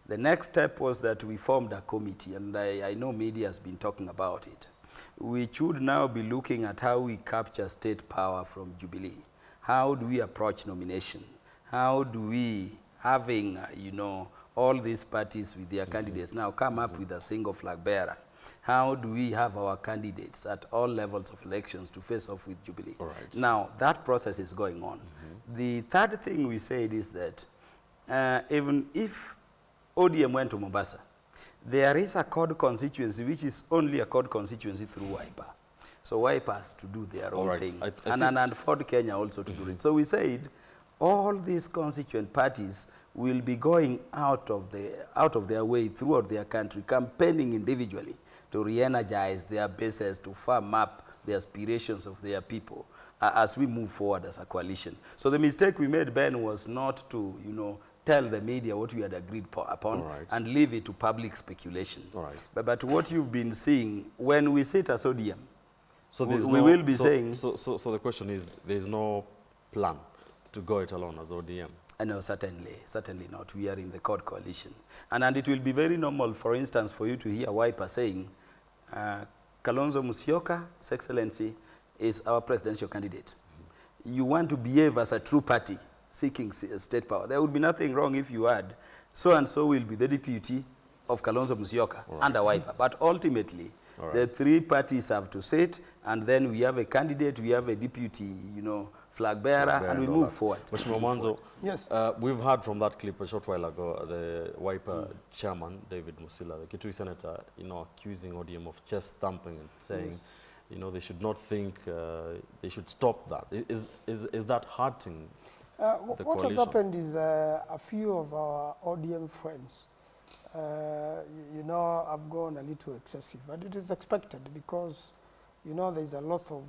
The next step was that we formed a committee, and I know media has been talking about it. We should now be looking at how we capture state power from Jubilee. How do we approach nomination? How do we, having, you know, all these parties with their candidates now come up with a single flag bearer? How do we have our candidates at all levels of elections to face off with Jubilee? All right. Now, that process is going on. The third thing we said is that even if ODM went to Mombasa, there is a CORD constituency which is only a CORD constituency through Wiper. So Wiper has to do their own thing. And Ford Kenya also to do it. So we said all these constituent parties will be going out of their way throughout their country, campaigning individually to re-energize their bases, to farm up the aspirations of their people as we move forward as a coalition. So the mistake we made, Ben, was not to, you know, tell the media what we had agreed upon and leave it to public speculation. But what you've been seeing, when we sit as ODM, so we will be saying... So the question is, there's no plan to go it alone as ODM? No, certainly not. We are in the CORD coalition. And it will be very normal, for instance, for you to hear Wiper saying, Kalonzo Musyoka, His Excellency, is our presidential candidate. You want to behave as a true party seeking state power. There would be nothing wrong if you had so-and-so will be the deputy of Kalonzo Musyoka under Wiper. But ultimately, the three parties have to sit, and then we have a candidate, we have a deputy, you know, flag bearer, and we move forward. Mheshimiwa Mwanzo, yes. We've heard from that clip a short while ago, the Wiper chairman, David Musila, the Kitui senator, you know, accusing ODM of chest thumping and saying, you know, they should not think, they should stop that. Is that hurting the what coalition? has happened is a few of our ODM friends, you know, have gone a little excessive, and it is expected because, you know, there's a lot of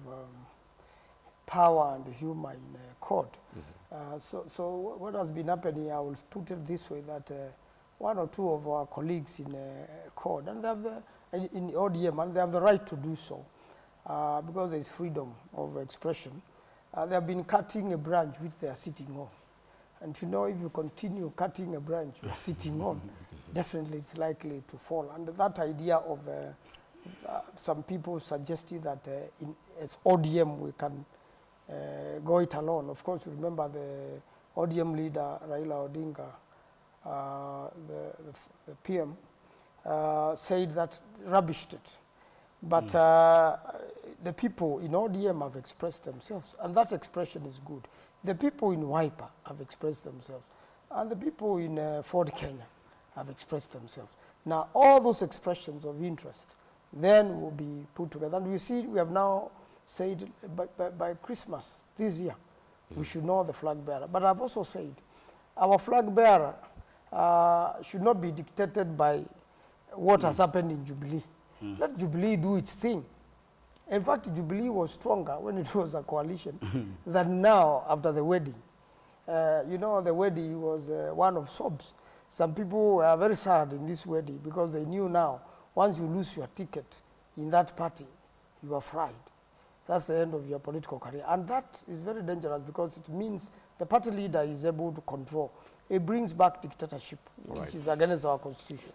power and humor in CORD. So what has been happening, I will put it this way, that one or two of our colleagues in CORD, and they have in ODM, and they have the right to do so, because there is freedom of expression. They have been cutting a branch which they are sitting on. And you know, if you continue cutting a branch you are sitting on, definitely it's likely to fall. And that idea of some people suggested that as ODM we can go it alone. Of course, you remember the ODM leader, Raila Odinga, the PM, said that rubbished it. But the people in ODM have expressed themselves, and that expression is good. The people in Wiper have expressed themselves, and the people in Ford Kenya have expressed themselves. Now, all those expressions of interest then will be put together. And we see, we have now said by Christmas this year, we should know the flag bearer. But I've also said, our flag bearer should not be dictated by what has happened in Jubilee. Let Jubilee do its thing. In fact, Jubilee was stronger when it was a coalition than now after the wedding. You know, the wedding was one of sobs. Some people were very sad in this wedding because they knew now, once you lose your ticket in that party, you are fried. That's the end of your political career. And that is very dangerous because it means the party leader is able to control. It brings back dictatorship, which is against our constitution.